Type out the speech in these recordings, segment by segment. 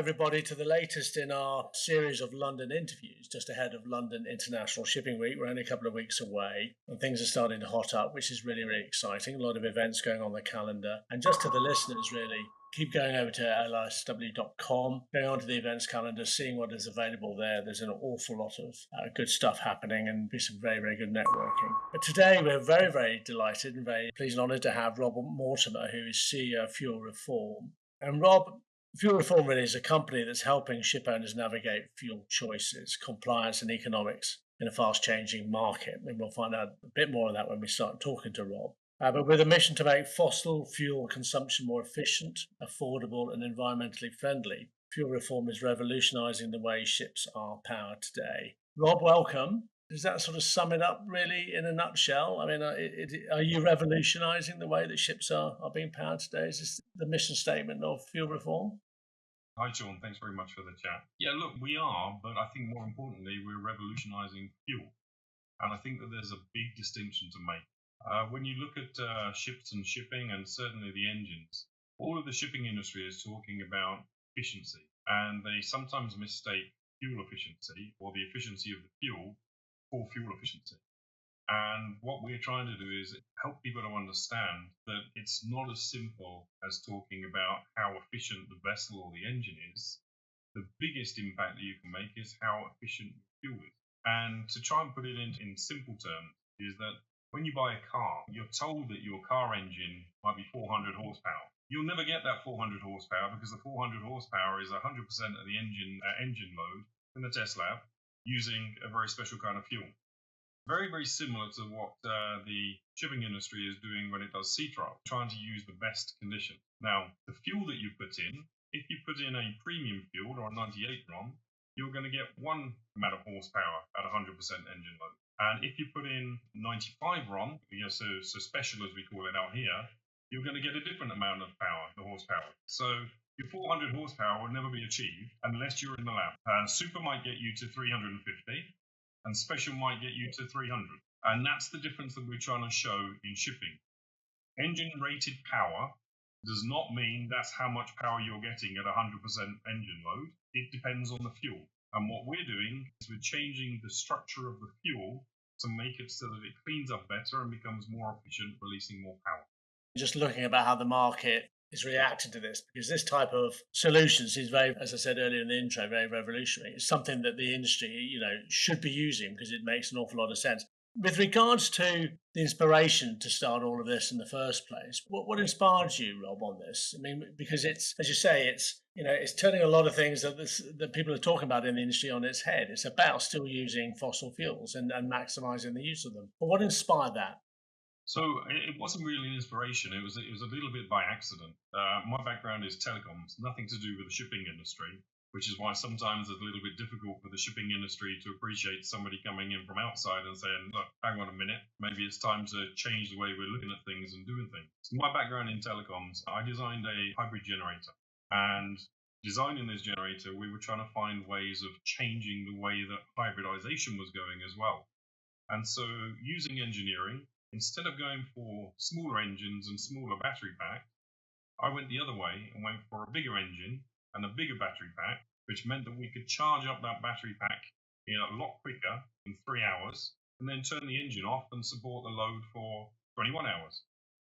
everybody to the latest in our series of London interviews, just ahead of London International Shipping Week. We're only a couple of weeks away and things are starting to hot up, which is really, really exciting. A lot of events going on the calendar. And just to the listeners, really, keep going over to LISW25, going onto the events calendar, seeing what is available there. There's an awful lot of good stuff happening and be some very, very good networking. But today we're very, very delighted and very pleased and honoured to have Rob Mortimer, who is CEO of Fuelre4m. And Rob, Fuelre4m really is a company that's helping ship owners navigate fuel choices, compliance and economics in a fast-changing market. And we'll find out a bit more of that when we start talking to Rob. But with a mission to make fossil fuel consumption more efficient, affordable and environmentally friendly, Fuelre4m is revolutionising the way ships are powered today. Rob, welcome. Does that sort of sum it up really in a nutshell? I mean, are you revolutionising the way that ships are being powered today? Is this the mission statement of Fuelre4m? Hi, Sean. Thanks very much for the chat. Yeah, look, we are, but I think more importantly, we're revolutionising fuel. And I think that there's a big distinction to make. When you look at ships and shipping, and certainly the engines, all of the shipping industry is talking about efficiency. And they sometimes mistake fuel efficiency or the efficiency of the fuel for fuel efficiency. And what we're trying to do is help people to understand that it's not as simple as talking about how efficient the vessel or the engine is. The biggest impact that you can make is how efficient fuel is. And to try and put it in simple terms is that when you buy a car, you're told that your car engine might be 400 horsepower. You'll never get that 400 horsepower because the 400 horsepower is 100% of the engine load in the test lab using a very special kind of fuel. Very, very similar to what the shipping industry is doing when it does sea trial, trying to use the best condition. Now, the fuel that you put in, if you put in a premium fuel or a 98 ROM, you're going to get one amount of horsepower at 100% engine load. And if you put in 95 ROM, so special as we call it out here, you're going to get a different amount of power, the horsepower. So your 400 horsepower will never be achieved unless you're in the lab. Super might get you to 350, and special might get you to 300. And that's the difference that we're trying to show in shipping. Engine-rated power does not mean that's how much power you're getting at 100% engine load. It depends on the fuel. And what we're doing is we're changing the structure of the fuel to make it so that it cleans up better and becomes more efficient, releasing more power. Just looking about how the market is reacting to this, because this type of solutions is very, as I said earlier in the intro, very revolutionary. It's something that the industry, should be using because it makes an awful lot of sense. With regards to the inspiration to start all of this in the first place, what inspired you, Rob, on this? I mean, because it's, as you say, it's turning a lot of things that people are talking about in the industry on its head. It's about still using fossil fuels and maximising the use of them. But what inspired that? So it wasn't really an inspiration. It was a little bit by accident. My background is telecoms, nothing to do with the shipping industry, which is why sometimes it's a little bit difficult for the shipping industry to appreciate somebody coming in from outside and saying, look, hang on a minute, maybe it's time to change the way we're looking at things and doing things. So my background in telecoms, I designed a hybrid generator. And designing this generator, we were trying to find ways of changing the way that hybridization was going as well. And so using engineering, instead of going for smaller engines and smaller battery pack, I went the other way and went for a bigger engine and a bigger battery pack, which meant that we could charge up that battery pack a lot quicker in 3 hours, and then turn the engine off and support the load for 21 hours.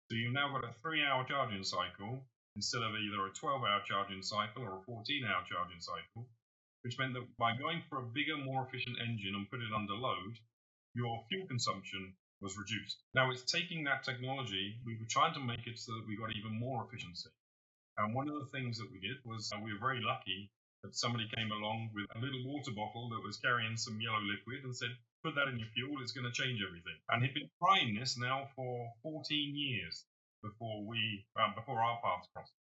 So you've now got a 3-hour charging cycle instead of either a 12-hour charging cycle or a 14-hour charging cycle, which meant that by going for a bigger, more efficient engine and put it under load, your fuel consumption was reduced. Now it's taking that technology, we were trying to make it so that we got even more efficiency. And one of the things that we did was we were very lucky that somebody came along with a little water bottle that was carrying some yellow liquid and said, put that in your fuel, it's going to change everything. And he'd been trying this now for 14 years before our paths crossed.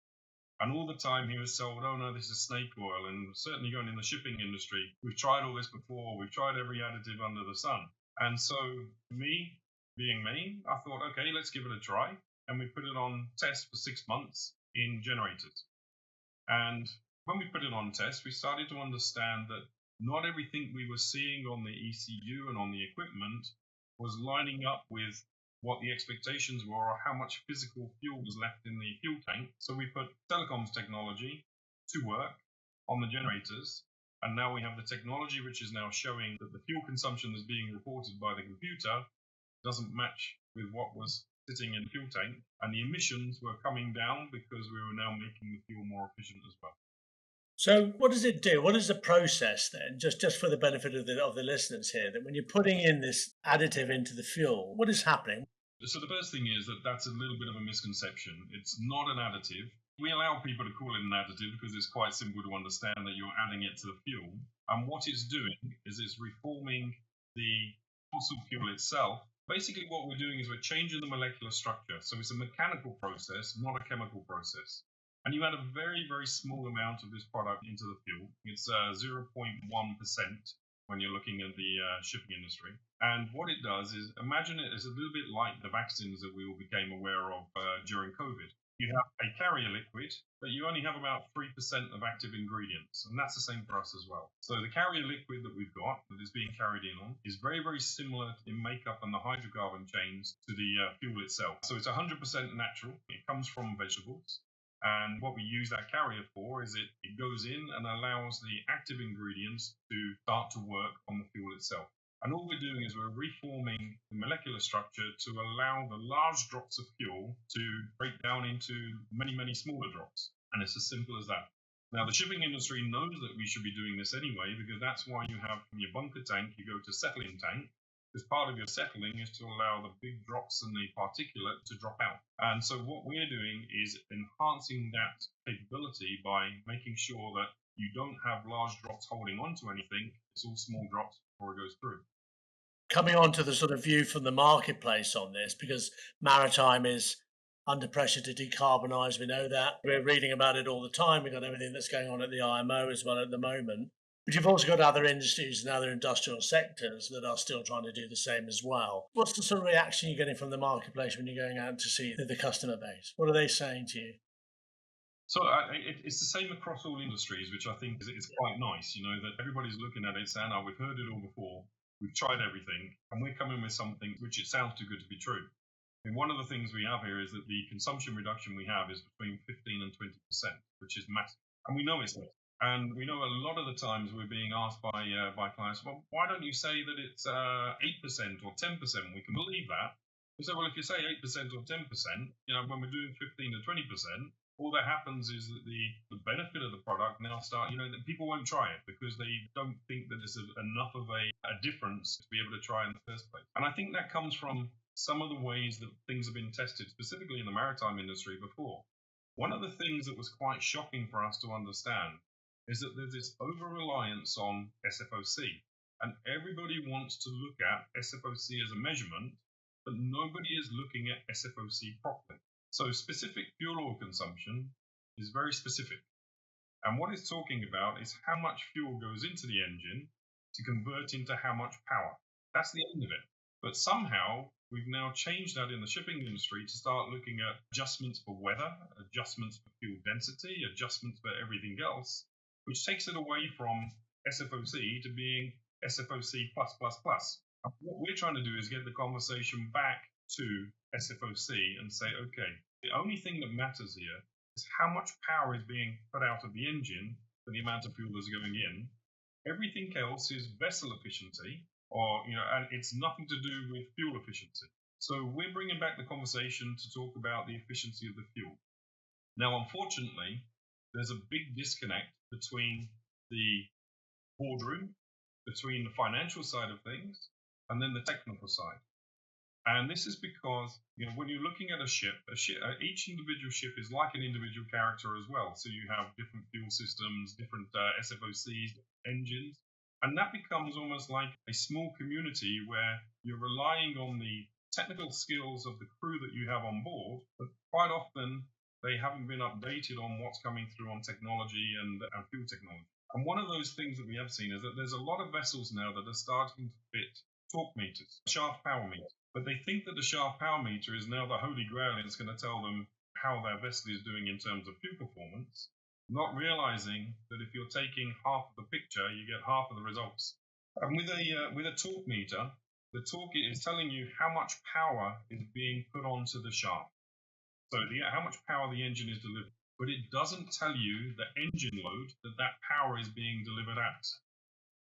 And all the time he was told, oh no, this is snake oil. And certainly going in the shipping industry, we've tried all this before, we've tried every additive under the sun. And so me, being me, I thought, okay, let's give it a try. And we put it on test for 6 months in generators. And when we put it on test, we started to understand that not everything we were seeing on the ECU and on the equipment was lining up with what the expectations were or how much physical fuel was left in the fuel tank. So we put telecoms technology to work on the generators. And now we have the technology which is now showing that the fuel consumption that's being reported by the computer doesn't match with what was sitting in the fuel tank. And the emissions were coming down because we were now making the fuel more efficient as well. So what does it do? What is the process then? Just for the benefit of the listeners here, that when you're putting in this additive into the fuel, what is happening? So the first thing is that that's a little bit of a misconception. It's not an additive. We allow people to call it an additive because it's quite simple to understand that you're adding it to the fuel. And what it's doing is it's reforming the fossil fuel itself. Basically, what we're doing is we're changing the molecular structure. So it's a mechanical process, not a chemical process. And you add a very, very small amount of this product into the fuel. It's 0.1% when you're looking at the shipping industry. And what it does is, imagine it as a little bit like the vaccines that we all became aware of during COVID. You have a carrier liquid, but you only have about 3% of active ingredients. And that's the same for us as well. So the carrier liquid that we've got that is being carried in on is very, very similar in makeup and the hydrocarbon chains to the fuel itself. So it's 100% natural. It comes from vegetables. And what we use that carrier for is it goes in and allows the active ingredients to start to work on the fuel itself. And all we're doing is we're reforming the molecular structure to allow the large drops of fuel to break down into many, many smaller drops. And it's as simple as that. Now, the shipping industry knows that we should be doing this anyway, because that's why you have from your bunker tank, you go to settling tank. Because part of your settling is to allow the big drops and the particulate to drop out. And so what we're doing is enhancing that capability by making sure that you don't have large drops holding onto anything. It's all small drops before it goes through. Coming on to the sort of view from the marketplace on this, because maritime is under pressure to decarbonise. We know that. We're reading about it all the time. We've got everything that's going on at the IMO as well at the moment. But you've also got other industries and other industrial sectors that are still trying to do the same as well. What's the sort of reaction you're getting from the marketplace when you're going out to see the customer base? What are they saying to you? So it's the same across all industries, which I think is quite nice, that everybody's looking at it saying, oh, we've heard it all before, we've tried everything, and we're coming with something which it sounds too good to be true. I mean, one of the things we have here is that the consumption reduction we have is between 15 and 20%, which is massive. And we know it's less. And we know a lot of the times we're being asked by clients, well, why don't you say that it's 8% or 10%? We can believe that. We say, well, if you say 8% or 10%, when we're doing 15 to 20%, all that happens is that the benefit of the product now that people won't try it because they don't think that it's enough of a difference to be able to try in the first place. And I think that comes from some of the ways that things have been tested, specifically in the maritime industry before. One of the things that was quite shocking for us to understand is that there's this over-reliance on SFOC. And everybody wants to look at SFOC as a measurement, but nobody is looking at SFOC properly. So specific fuel oil consumption is very specific. And what it's talking about is how much fuel goes into the engine to convert into how much power. That's the end of it. But somehow we've now changed that in the shipping industry to start looking at adjustments for weather, adjustments for fuel density, adjustments for everything else, which takes it away from SFOC to being SFOC+++. And what we're trying to do is get the conversation back to SFOC and say, okay, the only thing that matters here is how much power is being put out of the engine for the amount of fuel that's going in. Everything else is vessel efficiency, and it's nothing to do with fuel efficiency. So we're bringing back the conversation to talk about the efficiency of the fuel. Now, unfortunately, there's a big disconnect between the boardroom, between the financial side of things, and then the technical side. And this is because, when you're looking at a ship, each individual ship is like an individual character as well. So you have different fuel systems, different SFOCs, engines, and that becomes almost like a small community where you're relying on the technical skills of the crew that you have on board, but quite often they haven't been updated on what's coming through on technology and fuel technology. And one of those things that we have seen is that there's a lot of vessels now that are starting to fit torque meters, shaft power meters. But they think that the shaft power meter is now the holy grail and it's going to tell them how their vessel is doing in terms of fuel performance, not realizing that if you're taking half of the picture, you get half of the results. And with a torque meter, the torque is telling you how much power is being put onto the shaft. So how much power the engine is delivering. but it doesn't tell you the engine load that power is being delivered at.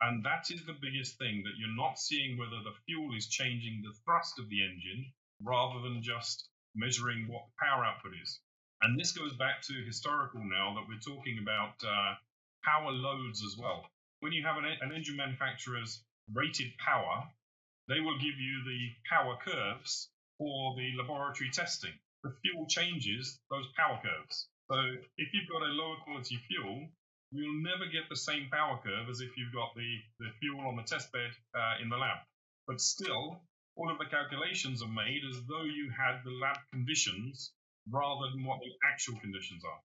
And that is the biggest thing, that you're not seeing whether the fuel is changing the thrust of the engine rather than just measuring what the power output is. And this goes back to historical now, that we're talking about power loads as well. When you have an engine manufacturer's rated power, they will give you the power curves for the laboratory testing. The fuel changes those power curves. So if you've got a lower quality fuel, you'll never get the same power curve as if you've got the fuel on the test bed in the lab. But still, all of the calculations are made as though you had the lab conditions rather than what the actual conditions are.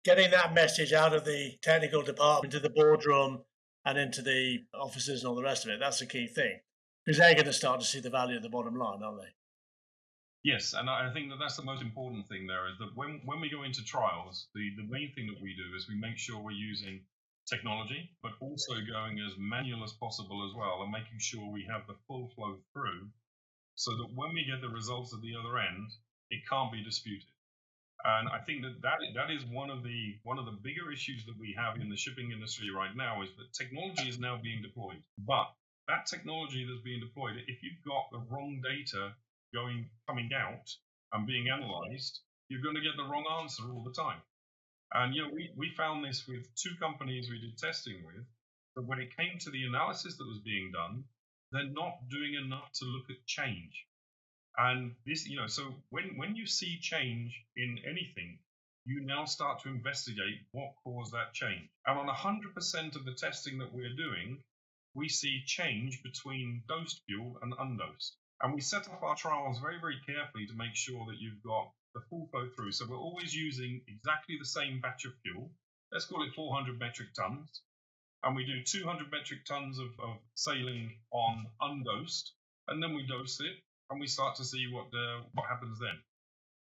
Getting that message out of the technical department to the boardroom and into the offices and all the rest of it, that's the key thing. Because they're going to start to see the value of the bottom line, aren't they? Yes, and I think that's the most important thing there, is that when we go into trials, the main thing that we do is we make sure we're using technology, but also going as manual as possible as well, and making sure we have the full flow through, so that when we get the results at the other end, it can't be disputed. And I think that is one of the bigger issues that we have in the shipping industry right now, is that technology is now being deployed. But that technology that's being deployed, if you've got the wrong data coming out and being analyzed, you're going to get the wrong answer all the time. And we found this with two companies we did testing with, that when it came to the analysis that was being done, they're not doing enough to look at change. And this, so when you see change in anything, you now start to investigate what caused that change. And on 100% of the testing that we're doing, we see change between dosed fuel and undosed. And we set up our trials very, very carefully to make sure that you've got the full flow through. So we're always using exactly the same batch of fuel. Let's call it 400 metric tons. And we do 200 metric tons of saline on undosed. And then we dose it, and we start to see what happens then.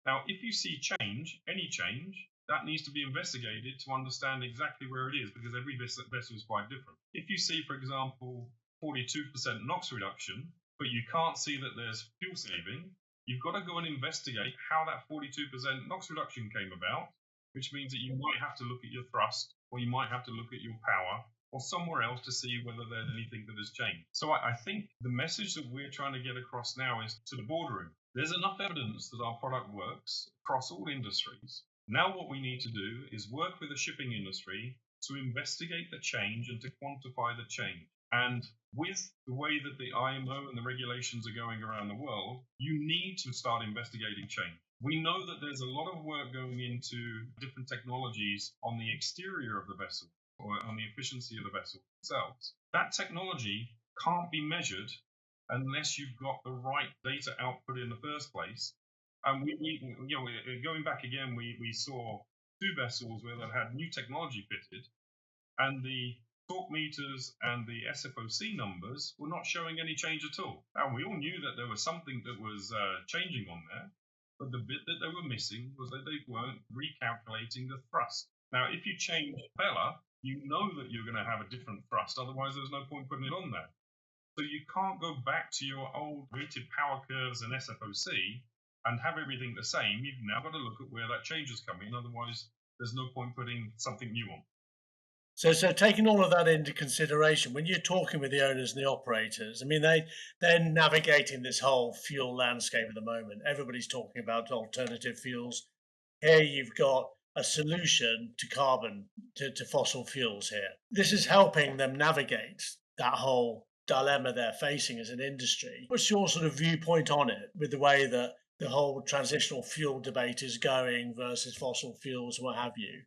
Now, if you see change, any change, that needs to be investigated to understand exactly where it is, because every vessel is quite different. If you see, for example, 42% NOx reduction, but you can't see that there's fuel saving, you've got to go and investigate how that 42% NOx reduction came about, which means that you might have to look at your thrust, or you might have to look at your power, or somewhere else to see whether there's anything that has changed. So I think the message that we're trying to get across now is to the boardroom. There's enough evidence that our product works across all industries. Now what we need to do is work with the shipping industry to investigate the change and to quantify the change. And with the way that the IMO and the regulations are going around the world, you need to start investigating change. We know that there's a lot of work going into different technologies on the exterior of the vessel, or on the efficiency of the vessel themselves. That technology can't be measured unless you've got the right data output in the first place. And going back again, we saw two vessels where they had new technology fitted, and the torque meters and the SFOC numbers were not showing any change at all. And we all knew that there was something that was changing on there, but the bit that they were missing was that they weren't recalculating the thrust. Now, if you change propeller, you know that you're going to have a different thrust, otherwise there's no point putting it on there. So you can't go back to your old rated power curves and SFOC and have everything the same. You've now got to look at where that change is coming, otherwise there's no point putting something new on. So taking all of that into consideration, when you're talking with the owners and the operators, I mean, they're navigating this whole fuel landscape at the moment. Everybody's talking about alternative fuels. Here you've got a solution to carbon, to fossil fuels here. This is helping them navigate that whole dilemma they're facing as an industry. What's your sort of viewpoint on it, with the way that the whole transitional fuel debate is going versus fossil fuels, what have you?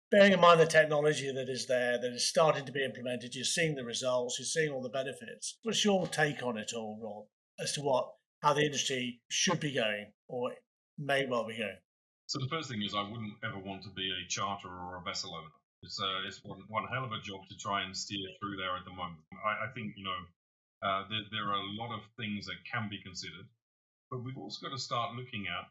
Bearing in mind the technology that is there, that is starting to be implemented, you're seeing the results, you're seeing all the benefits. What's your take on it all, Rob, as to how the industry should be going, or may well be going? So the first thing is, I wouldn't ever want to be a charterer or a vessel owner. It's one hell of a job to try and steer through there at the moment. I think there are a lot of things that can be considered, but we've also got to start looking at,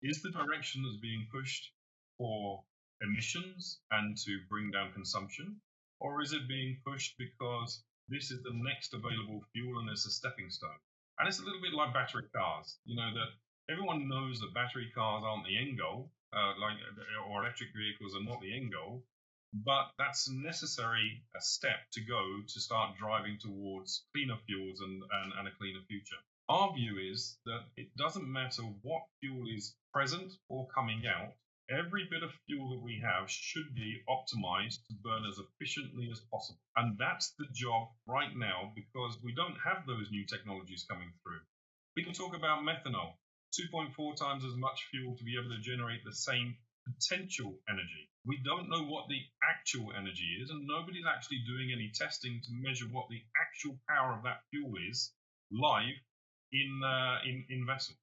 is the direction that's being pushed for emissions and to bring down consumption, or is it being pushed because this is the next available fuel and it's a stepping stone? And it's a little bit like battery cars, that everyone knows that battery cars aren't the end goal, or electric vehicles are not the end goal, but that's a necessary step to go to start driving towards cleaner fuels and a cleaner future. Our view is that it doesn't matter what fuel is present or coming out, every bit of fuel that we have should be optimized to burn as efficiently as possible. And that's the job right now, because we don't have those new technologies coming through. We can talk about methanol, 2.4 times as much fuel to be able to generate the same potential energy. We don't know what the actual energy is, and nobody's actually doing any testing to measure what the actual power of that fuel is live in vessels.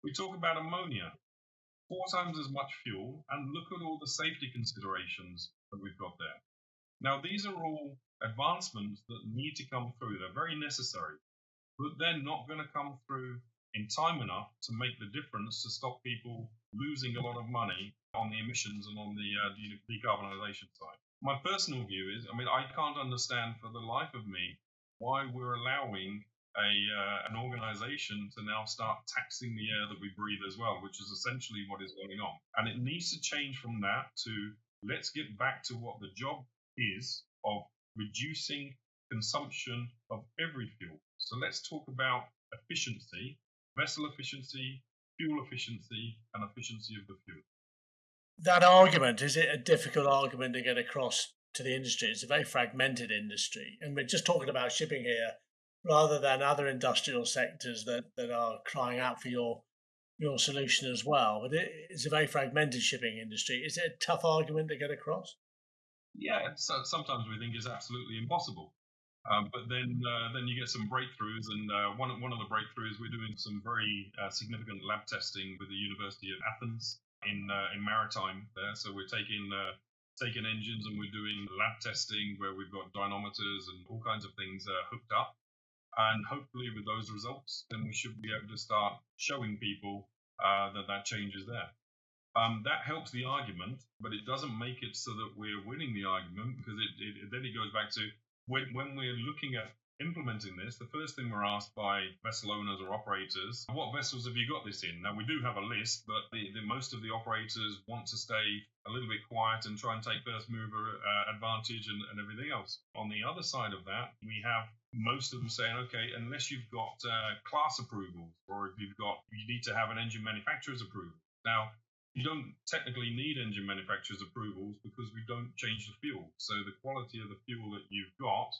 We talk about ammonia, 4 times as much fuel, and look at all the safety considerations that we've got there. Now, these are all advancements that need to come through. They're very necessary, but they're not going to come through in time enough to make the difference to stop people losing a lot of money on the emissions and on the decarbonisation side. My personal view is, I can't understand for the life of me why we're allowing an organisation to now start taxing the air that we breathe as well, which is essentially what is going on. And it needs to change from that to let's get back to what the job is of reducing consumption of every fuel. So let's talk about efficiency, vessel efficiency, fuel efficiency, and efficiency of the fuel. That argument, is it a difficult argument to get across to the industry? It's a very fragmented industry. And we're just talking about shipping here rather than other industrial sectors that are crying out for your solution as well. But it's a very fragmented shipping industry. Is it a tough argument to get across? Yeah, so sometimes we think it's absolutely impossible. But then you get some breakthroughs, and one of the breakthroughs, we're doing some very significant lab testing with the University of Athens in maritime there. So we're taking engines and we're doing lab testing where we've got dynamometers and all kinds of things hooked up. And hopefully with those results, then we should be able to start showing people that change is there. That helps the argument, but it doesn't make it so that we're winning the argument, because then it goes back to when we're looking at implementing this, the first thing we're asked by vessel owners or operators, what vessels have you got this in? Now, we do have a list, but most of the operators want to stay a little bit quiet and try and take first mover advantage and everything else. On the other side of that, we have most of them saying, okay, unless you've got class approvals, or if you need to have an engine manufacturer's approval. Now, you don't technically need engine manufacturer's approvals because we don't change the fuel. So the quality of the fuel that you've got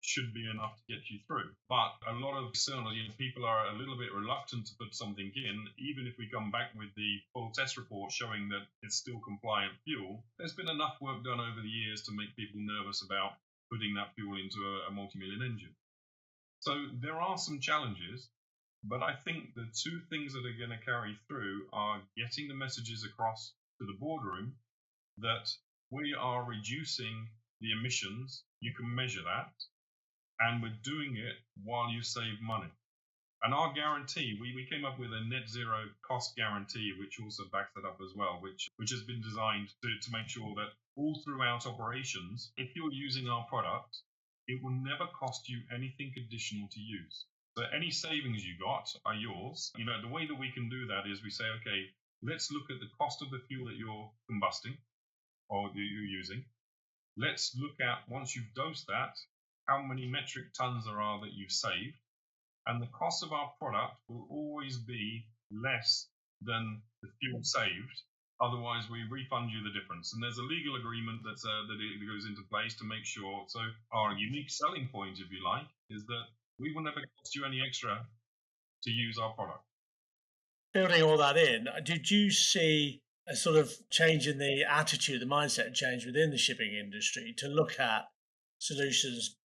should be enough to get you through. But a lot of external, people are a little bit reluctant to put something in, even if we come back with the full test report showing that it's still compliant fuel. There's been enough work done over the years to make people nervous about putting that fuel into a multi-million engine. So there are some challenges. But I think the two things that are going to carry through are getting the messages across to the boardroom that we are reducing the emissions. You can measure that. And we're doing it while you save money. And our guarantee, we came up with a net zero cost guarantee, which also backs that up as well, which has been designed to make sure that all throughout operations, if you're using our product, it will never cost you anything additional to use. So any savings you got are yours. The way that we can do that is we say, okay, let's look at the cost of the fuel that you're combusting or that you're using. Let's look at, once you've dosed that, how many metric tons there are that you've saved. And the cost of our product will always be less than the fuel saved. Otherwise, we refund you the difference. And there's a legal agreement that goes into place to make sure. So our unique selling point, if you like, is that we will never cost you any extra to use our product. Building all that in, did you see a sort of change in the attitude, the mindset change within the shipping industry to look at solutions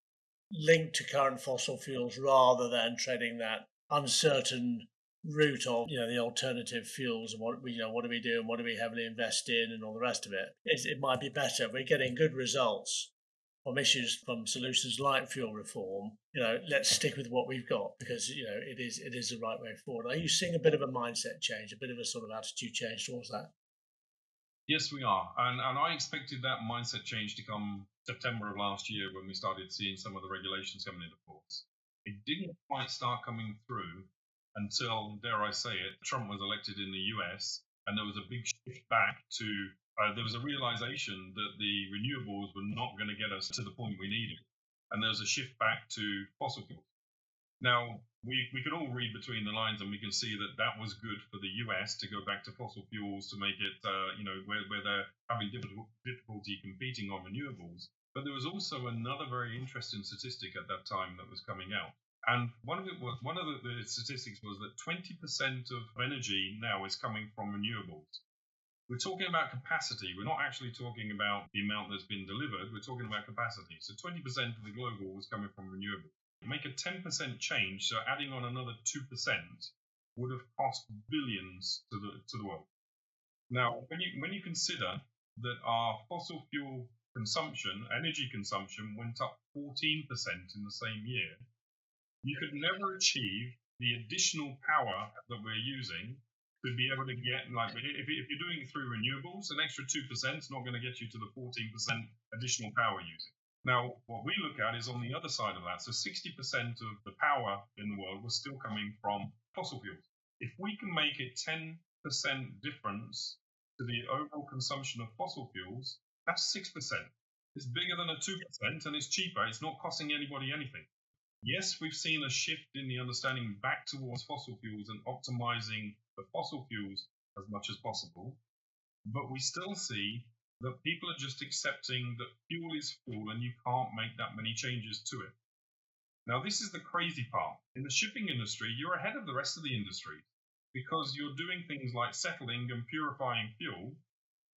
linked to current fossil fuels rather than treading that uncertain route of the alternative fuels and what do we do and what do we heavily invest in and all the rest of it? It might be better if we're getting good results from solutions like fuel reform. Let's stick with what we've got because it is the right way forward. Are you seeing a bit of a mindset change, a bit of a sort of attitude change towards that? Yes, we are, and I expected that mindset change to come September of last year when we started seeing some of the regulations coming into force. It didn't quite start coming through until, dare I say it, Trump was elected in the US, and there was a big shift back to, there was a realization that the renewables were not going to get us to the point we needed. And there was a shift back to fossil fuels. Now, we can all read between the lines, and we can see that that was good for the US to go back to fossil fuels to make it, where they're having difficulty competing on renewables. But there was also another very interesting statistic at that time that was coming out. And one of the statistics was that 20% of energy now is coming from renewables. We're talking about capacity. We're not actually talking about the amount that's been delivered. We're talking about capacity. So 20% of the global was coming from renewables. Make a 10% change, so adding on another 2% would have cost billions to the world. Now, when you consider that our fossil fuel consumption, energy consumption, went up 14% in the same year, you could never achieve the additional power that we're using to be able to get, like, if you're doing it through renewables, an extra 2% is not going to get you to the 14% additional power using. Now, what we look at is on the other side of that. So 60% of the power in the world was still coming from fossil fuels. If we can make a 10% difference to the overall consumption of fossil fuels, that's 6%. It's bigger than a 2%, and it's cheaper. It's not costing anybody anything. Yes, we've seen a shift in the understanding back towards fossil fuels and optimizing the fossil fuels as much as possible, but we still see that people are just accepting that fuel is fuel and you can't make that many changes to it. Now, this is the crazy part. In the shipping industry, you're ahead of the rest of the industry because you're doing things like settling and purifying fuel,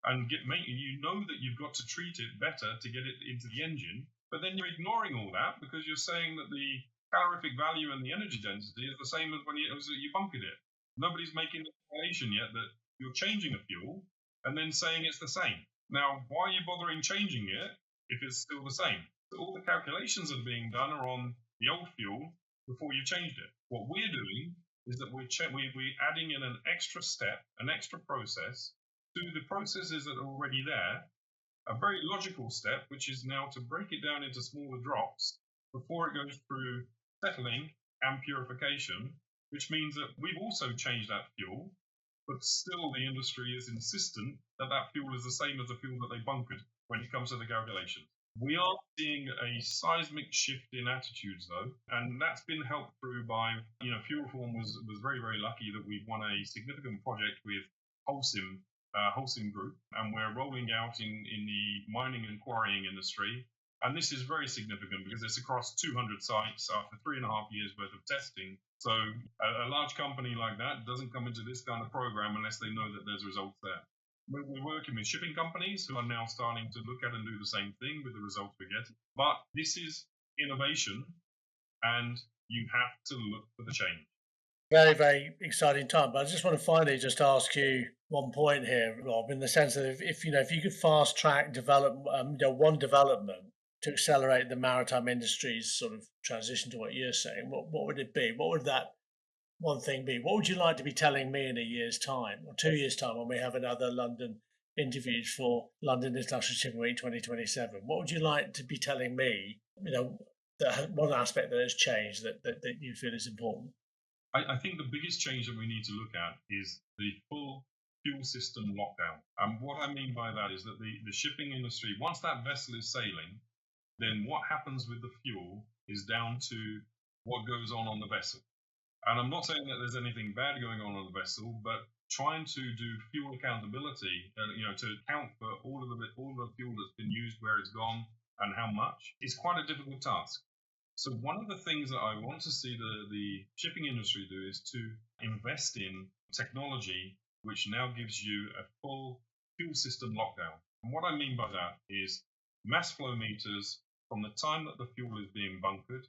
and you know that you've got to treat it better to get it into the engine, but then you're ignoring all that because you're saying that the calorific value and the energy density is the same as when you bunkered it. Nobody's making the calculation yet that you're changing a fuel and then saying it's the same. Now, why are you bothering changing it if it's still the same? So all the calculations that are being done are on the old fuel before you changed it. What we're doing is that we're adding in an extra step, an extra process to the processes that are already there, a very logical step, which is now to break it down into smaller drops before it goes through settling and purification, which means that we've also changed that fuel, but still the industry is insistent that that fuel is the same as the fuel that they bunkered when it comes to the calculations. We are seeing a seismic shift in attitudes, though, and that's been helped through by, Fuelre4m was very, very lucky that we've won a significant project with Holcim Group, and we're rolling out in the mining and quarrying industry. And this is very significant because it's across 200 sites after 3.5 years worth of testing. So a large company like that doesn't come into this kind of program unless they know that there's results there. We're working with shipping companies who are now starting to look at and do the same thing with the results we're getting. But this is innovation, and you have to look for the change. Very, very exciting time. But I just want to finally just ask you one point here, Rob, in the sense that if you could fast track one development to accelerate the maritime industry's sort of transition to what you're saying, what would it be? What would that one thing be? What would you like to be telling me in a year's time or 2 years' time when we have another London interviews for London International Shipping Week 2027? What would you like to be telling me, that one aspect that has changed that you feel is important? I think the biggest change that we need to look at is the full fuel system lockdown. And what I mean by that is that the shipping industry, once that vessel is sailing, then what happens with the fuel is down to what goes on the vessel. And I'm not saying that there's anything bad going on the vessel, but trying to do fuel accountability, to account for all of the fuel that's been used, where it's gone, and how much, is quite a difficult task. So one of the things that I want to see the shipping industry do is to invest in technology which now gives you a full fuel system lockdown. And what I mean by that is mass flow meters from the time that the fuel is being bunkered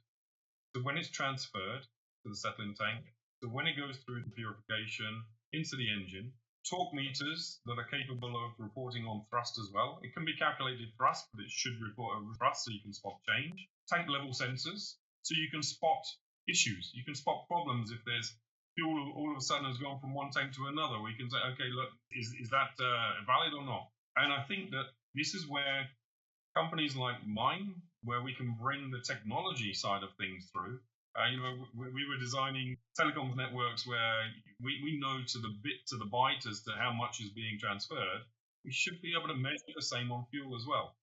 to when it's transferred to the settling tank, to when it goes through the purification into the engine, torque meters that are capable of reporting on thrust as well. It can be calculated thrust, but it should report a thrust so you can spot change. Tank level sensors, so you can spot issues. You can spot problems if there's fuel all of a sudden has gone from one tank to another. We can say, okay, look, is that valid or not? And I think that this is where companies like mine, where we can bring the technology side of things through, We were designing telecoms networks where we know to the bit, to the byte as to how much is being transferred. We should be able to measure the same on fuel as well.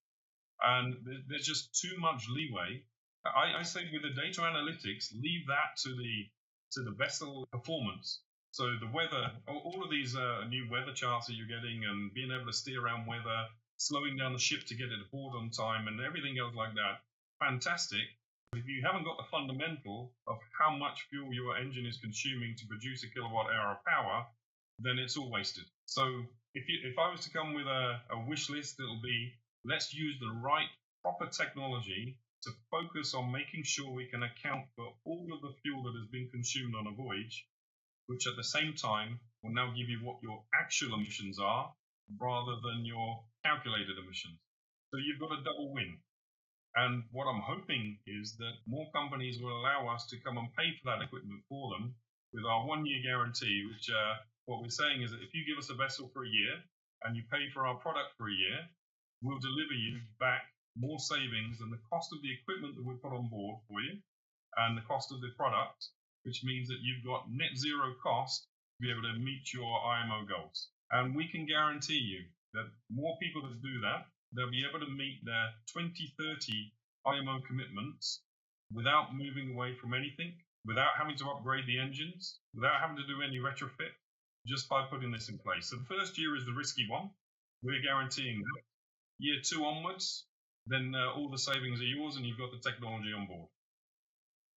And there's just too much leeway. I say with the data analytics, leave that to the vessel performance. So the weather, all of these new weather charts that you're getting, and being able to steer around weather, slowing down the ship to get it aboard on time, and everything else like that, fantastic. But if you haven't got the fundamental of how much fuel your engine is consuming to produce a kilowatt hour of power, then it's all wasted. So if I was to come with a wish list, it'll be, let's use the right proper technology to focus on making sure we can account for all of the fuel that has been consumed on a voyage, which at the same time will now give you what your actual emissions are rather than your calculated emissions. So you've got a double win. And what I'm hoping is that more companies will allow us to come and pay for that equipment for them with our 1-year guarantee, which what we're saying is that if you give us a vessel for a year and you pay for our product for a year, we'll deliver you back more savings than the cost of the equipment that we put on board for you and the cost of the product, which means that you've got net zero cost to be able to meet your IMO goals. And we can guarantee you that more people that do that, they'll be able to meet their 2030 IMO commitments without moving away from anything, without having to upgrade the engines, without having to do any retrofit, just by putting this in place. So the first year is the risky one. We're guaranteeing that. Year 2 onwards, then all the savings are yours and you've got the technology on board.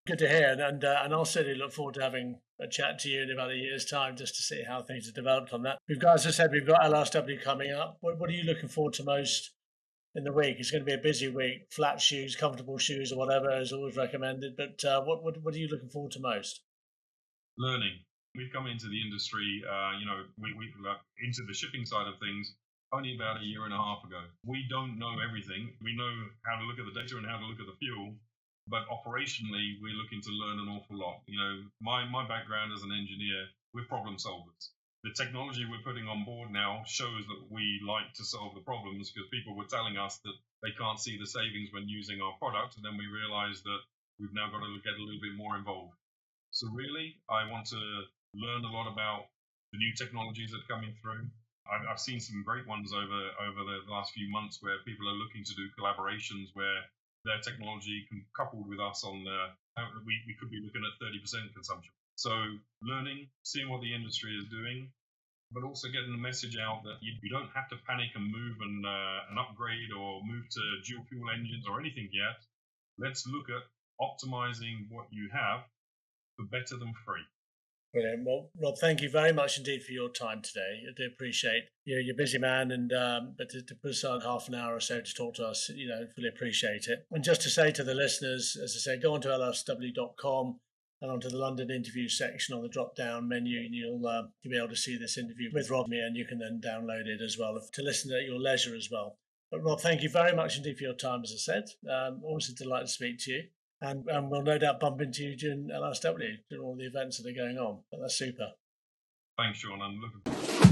Good to hear. And I'll certainly look forward to having a chat to you in about a year's time just to see how things have developed on that. We've got, as I said, we've got LISW coming up. What are you looking forward to most in the week? It's going to be a busy week. Flat shoes, comfortable shoes or whatever is always recommended. But what are you looking forward to most? Learning. We've come into the industry, we into the shipping side of things only about a year and a half ago. We don't know everything. We know how to look at the data and how to look at the fuel, but operationally, we're looking to learn an awful lot. My background as an engineer, we're problem solvers. The technology we're putting on board now shows that we like to solve the problems because people were telling us that they can't see the savings when using our product, and then we realized that we've now got to get a little bit more involved. So really, I want to learn a lot about the new technologies that are coming through. I've seen some great ones over the last few months where people are looking to do collaborations where their technology coupled with us on we could be looking at 30% consumption. So learning, seeing what the industry is doing, but also getting the message out that you don't have to panic and move and upgrade or move to dual fuel engines or anything yet. Let's look at optimizing what you have for better than free. Brilliant. Well, Rob, thank you very much indeed for your time today. I do appreciate you're a busy man, and but to put aside half an hour or so to talk to us, really appreciate it. And just to say to the listeners, as I say, go onto LISW.com and onto the London interview section on the drop-down menu, and you'll be able to see this interview with Rob, and you can then download it as well to listen at your leisure as well. But Rob, thank you very much indeed for your time, as I said. Always a delight to speak to you. And we'll no doubt bump into you during LISW, during all the events that are going on. But that's super. Thanks, Sean. I'm looking forward.